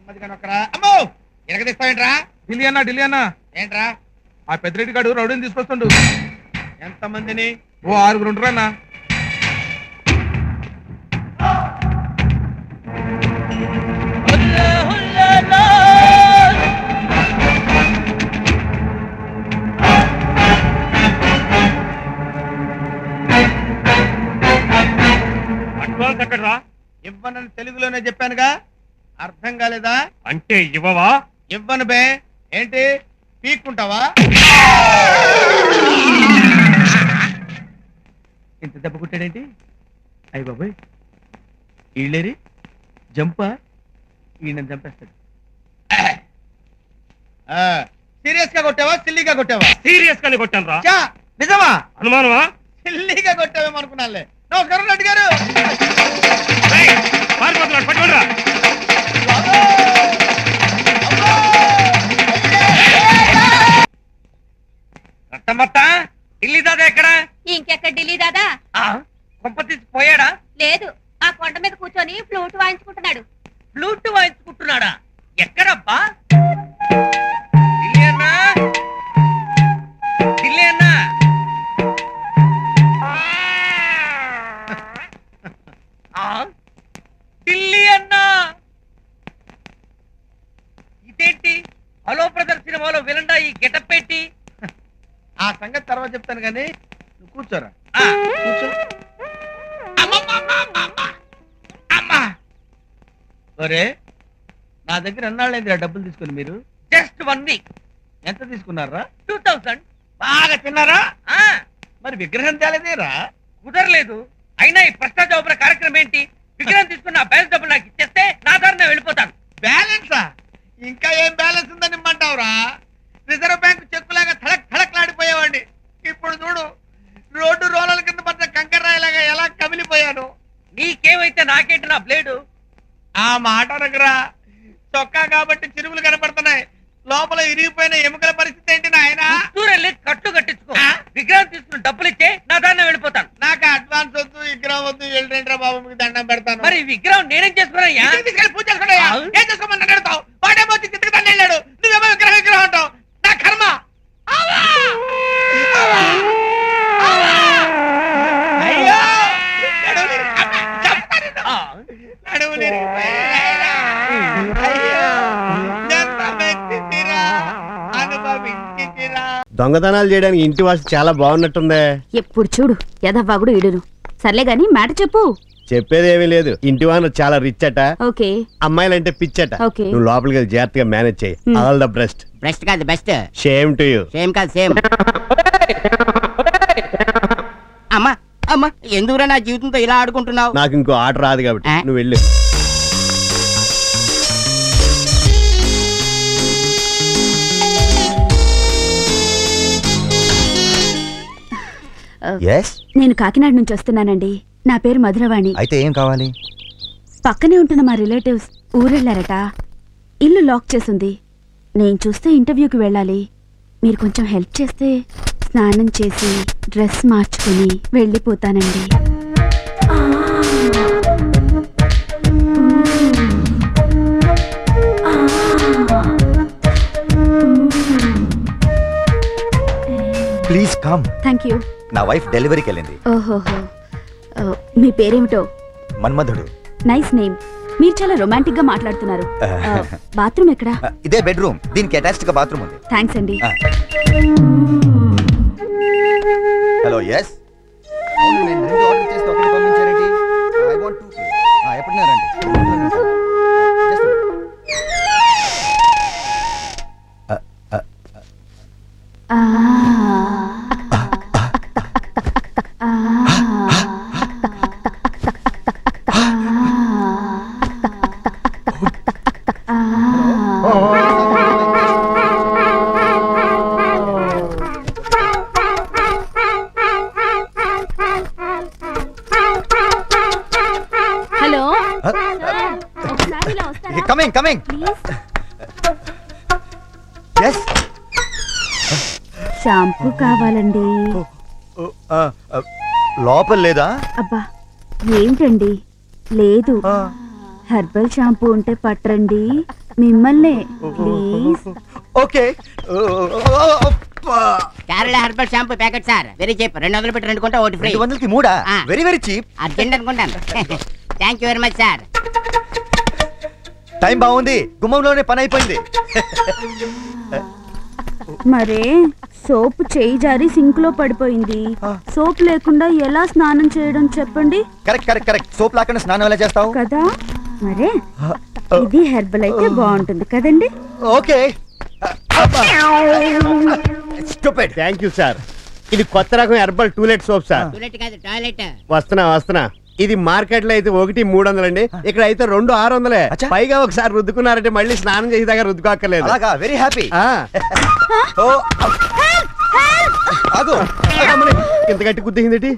అమ్మో ఎరగదీస్తావేంట్రా? ఢిల్లీ అన్నా ఏంట్రా? ఆ పెద్దిరెడ్డి గాడు రౌడీని తీసుకొస్తుండు. ఎంతమందిని? ఓ 6 ఉంటారు అన్న. అడ్వాన్స్ ఎక్కడరా? ఇవ్వనని తెలుగులోనే చెప్పానుగా, అర్థం కాలేదా? అంటే ఇవ్వవా? ఇవ్వను బే. ఏంటి పీక్కుంటావా? ఇంత దెబ్బ కుట్టాడేంటి? అయ్య బాబాయ్, ఈళ్ళేరి జంపా, ఈయన చంపేస్తాడు. సీరియస్ గా కొట్టావా సిల్లీగా కొట్టావా? సీరియస్ గానే కొట్టాను రా. నిజమా? అనుమానమా? సిల్లీగా కొట్టావేమో అనుకున్నానులే. నమస్కారం రెడ్డి గారు. పారిపోతున్నాడు, పట్టుకోండిరా. రత్తమ్మత్త, ఢిల్లీ దాదా ఎక్కడ? ఇంకెక్కడ ఢిల్లీ దాదా? కొంప తీసి పోయాడా? లేదు, ఆ కొండ మీద కూర్చొని ఫ్లూట్ వాయించుకుంటున్నాడు. ఫ్లూట్ వాయించుకుంటున్నాడా? ఎక్కడబ్బా? ఢిల్లీ అన్నా, ఢిల్లీ అన్నా. ఢిల్లీ అన్నా, ఇదేంటి హలో బ్రదర్ సినిమాలో విలండా ఈ గెటప్ పెట్టి? ఆ సంగతి తర్వాత చెప్తాను కానీ నువ్వు కూర్చోరా. కూర్చో. ఒరే, నా దగ్గర ఎన్నాళ్ళైంది డబ్బులు తీసుకుని మీరు? Just 1 week. ఎంత తీసుకున్నారా? 2000. బాగా తిన్నారా? మరి విగ్రహం తేలేదేరా? కుదరలేదు. అయినా ఈ ప్రశ్న జవాబుల కార్యక్రమం ఏంటి? విగ్రహం తీసుకున్న బ్యాలెన్స్ డబ్బులు నాకు ఇచ్చేస్తే నా దారిన వెళ్ళిపోతాను. బ్యాలెన్సా? ఇంకా ఏం బ్యాలెన్స్ ఉందని ఇమ్మంటావురా? Reserve bank చెక్కులాగా థళక్ థళక్లాడిపోయేవాడిని. ఇప్పుడు చూడు, రోడ్డు రోలల కింద పడ్డ కంకర్రాయిలాగా ఎలా కమిలిపోయాను. నీకేమైతే నాకేంటి నా బ్లేడు? ఆ మాట అనకురా. చొక్కా కాబట్టి చిరుగులు కనపడుతున్నాయి, లోపల ఇరిగిపోయిన ఎముకల పరిస్థితి ఏంటి నాయన? వెళ్ళి కట్టు కట్టించుకో. విగ్రహం తీసుకున్న డబ్బులు ఇచ్చే నా దారిన వెళ్ళిపోతాను. నాకు అడ్వాన్స్ వద్దు, విగ్రహం వద్దు. వెళ్ళండిరా బాబు, మీకు దండం పెడతాను. మరి విగ్రహం నేనేం చేసుకున్నాయ్యా? తీసుకెళ్ళి పూజ చేసుకున్నాయా? ఏం చేసుకోమని నన్ను అడుగుతావు? వాడేమో చిత్తకి తండ్రి వెళ్ళాడు, నువ్వేమో విగ్రహం విగ్రహం అంటావు. నా కర్మ. అయ్యో, దొంగతనాలు చేయడానికి ఇంటి వాసు చాలా బాగున్నట్టుందే. ఎప్పుడు చూడు యదవ్వాగుడు ఇడును. సర్లే గాని మ్యాటర్ చెప్పు. చెప్పేదేమీ లేదు. ఇంటి వాన చాలా రిచ్ అట, ఓకే, అమ్మాయిలంటే పిచ్చట. ఓకే. నువ్వు లోపలికి వెళ్ళి జాగ్రత్తగా మేనేజ్ చేయి. All the best. బెస్ట్ కాదు best. Shame to you. Same కాదు సేమ్. అమ్మా అమ్మా, ఎందుకురా నా జీవితంతో ఇలా ఆడుకుంటున్నావు? నాకు ఇంకో ఆట రాదు కాబట్టి నువ్వు వెళ్ళు. నేను కాకినాడ నుంచి వస్తున్నానండి. నా పేరు మధురవాణి. అయితే ఏం కావాలి? పక్కనే ఉంటున్న మా రిలేటివ్స్ ఊరెళ్ళారట. ఇల్లు లాక్ చేసుంది. నేను చూస్తే ఇంటర్వ్యూకి వెళ్ళాలి. మీరు కొంచెం హెల్ప్ చేస్తే స్నానం చేసి డ్రెస్ మార్చుకుని వెళ్ళిపోతానండి. Please come. Thank you. నా వైఫ్ డెలివరీకి వెళ్ళింది. ఓహోహో, మీ పేరేమిటో? మన్మధుడు. Nice name. మీరు చాలా రొమాంటిక్ గా మాట్లాడుతున్నారు. బాత్రూమ్ ఎక్కడా? ఇదే బెడ్రూమ్, దీనికి అటాచ్డ్ గా బాత్రూమ్ ఉంది. థ్యాంక్స్ అండి. హలో. ఎస్. అవును, నేను 2 ఆర్డర్ చేస్తే ఒకటి పంపించారేంటి? ఐ వాంట్ 2 ఎప్పుడైనా రండి. Hello. Coming coming. Yes. Shampoo కావాలండి. లోపల లేదా? అబ్బా ఏంటండి, లేదు. హెర్బల్ షాంపూ ఉంటే పట్టరండి, మిమ్మల్నే please. Okay Kerala herbal shampoo packet sir very cheap 200 పెట్టి 2 కొంటే ఒకటి ఫ్రీ 200కి 3 ఆ. Very very cheap. అర్జెంట్ అనుకుంటాను thank you very much sir time బాగుంది, గుమ్మంలోనే పని అయిపోయింది. మరే సోప్ చేయి జారి సింక్ లో పడిపోయింది. సోప్ లేకుండా ఎలా స్నానం చేయడం చెప్పండి కరెక్ట్ కరెక్ట్ కరెక్ట్. సోప్ లాకుండా స్నానం ఎలా చేస్తావు? కదా. మరే ఇది హెర్బల్ అయితే బాగుంటుంది కదండి. Okay. Stupid. Thank you sir. ఇది కొత్త రకం herbal to let soap sir. To let కాదు టాయిలెట్ వస్తున్నా. ఇది మార్కెట్ లో అయితే 1 300 అండి, ఇక్కడ అయితే 2 600. అచ్చా. పైగా ఒకసారి రుద్దుకున్నారంటే మళ్ళీ స్నానం చేసేదాకా రుద్దుకోక్కర్లేదు. అలాగా, వెరీ హ్యాపీ. ఆ. ఓ ఆగు. ఇంత గట్టి గుద్దింది.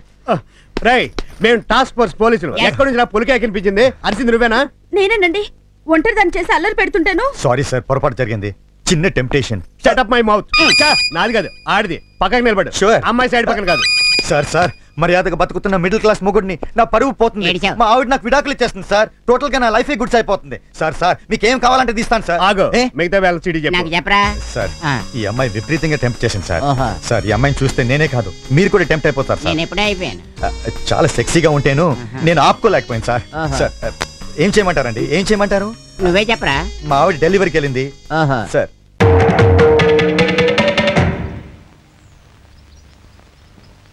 రై, మేము టాస్క్ ఫోర్స్ పోలీసులు. Yes. ఎక్కడి నుంచి నా పులికే కనిపించింది? అరిసింది నువ్వేనా? నేనేనండి ఒంటరి దాన్ని చేసి అల్లరి పెడుతుంటాను. సారీ సార్, పొరపాటు జరిగింది. చిన్న temptation. Shut up my mouth. నాది కాదు, ఆడిది. పక్కకి నిలబడు. Sure. అమ్మాయి సైడ్ పక్కన కాదు. సార్ మర్యాదగా బతుకుతున్న మిడిల్ క్లాస్ మొగుడిని నా పరువు పోతుంది. ఏడిచావు. మా ఆవిడ నాకు విడాకులు ఇచ్చేస్తుంది సార్. టోటల్ గా నా లైఫ్ గుడ్స్ అయిపోతుంది. సార్ మీకేం కావాలంటే తీస్తాను సార్. ఆగు, ఏ? మిగతా వేళ సిడి నాకు చెప్పు. చెప్పరా సార్ ఆ. ఈ అమ్మాయి విపరీతంగా టెంప్ట్ చేసింది సార్. ఓహో. సార్ ఈ అమ్మాయిని చూస్తే నేనే కాదు మీరు కూడా టెంప్ట్ అయిపోతారు సార్. నేను ఎప్పుడే అయిపోయాను చాలా సెక్సీగా ఉంటేను నేను ఆపుకోలేకపోయాను సార్. ఓహో. సార్ ఏం చేయమంటారండి? ఏం చేయమంటారు? నువ్వే చెప్పరా మా ఆవిడ డెలివరీకి వెళ్ళింది ఓహో సార్.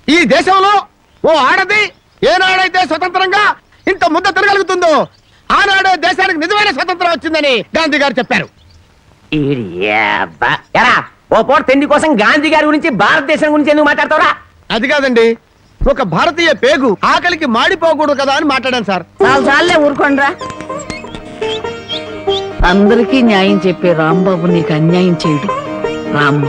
ఈ దేశంలో ఓ ఆడది ఏనాడైతే స్వతంత్రంగా ఇంత ముద్ద తిరగలుగుతుందో ఆనాడే దేశానికి నిజమైన స్వతంత్రం వచ్చిందని గాంధీ గారు చెప్పారు. ఎరా ఓ పూట తిండి కోసం గాంధీ గారి గురించి భారతదేశం గురించి ఎందుకు మాట్లాడతావురా? అది కాదండి, ఒక భారతీయ పేగు ఆకలికి మాడిపోకూడదు కదా అని మాట్లాడాను సార్. చాలే ఊరుకోండ్రా. అందరికీ న్యాయం చెప్పే రాంబాబు నీకు అన్యాయం చేయడు. రామ్మ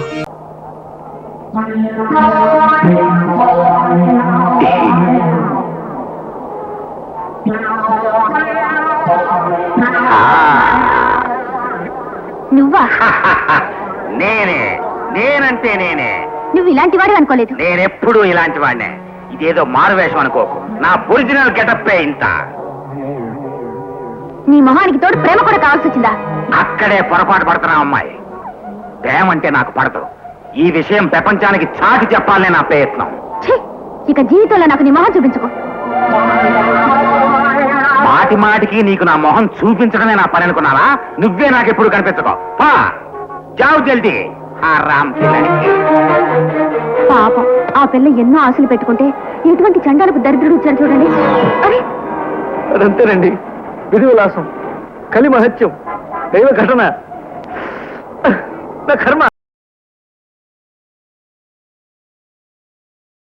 నువ్వా? నేనంటే నేనే. నువ్వు ఇలాంటి వాడు అనుకోలేదు. నేనెప్పుడు ఇలాంటి వాడినే. ఇదేదో మారువేషం అనుకోకు, నా ఒరిజినల్ గెటప్పే ఇంత. నీ మొహానికి తోడు ప్రేమ కూడా కావాల్సి వచ్చిందా? అక్కడే పొరపాటు పడుతున్నావు అమ్మాయి. ప్రేమంటే నాకు పడదు. ఈ విషయం ప్రపంచానికి చాటి చెప్పాలనే నా ప్రయత్నం. ఛీ! ఇక జీవితంలో నాకు నీ మొహం చూపించుకో. మాటి మాటికి నీకు నా మొహం చూపించడమే నా పని అనుకున్నావా? నువ్వే నాకెప్పుడు కనిపించకో. పా జావు జల్దీ. ఆ రామ్ పిల్లడికి పాపం ఆ పిల్ల ఎన్నో ఆశలు పెట్టుకుంటే ఎటువంటి చండాలకు దరిద్రుడు వచ్చారు చూడండి. అరే అదంతేనండి, విధి విలాసం, కలిమహత్యం, దైవ ఘటన, నా కర్మ.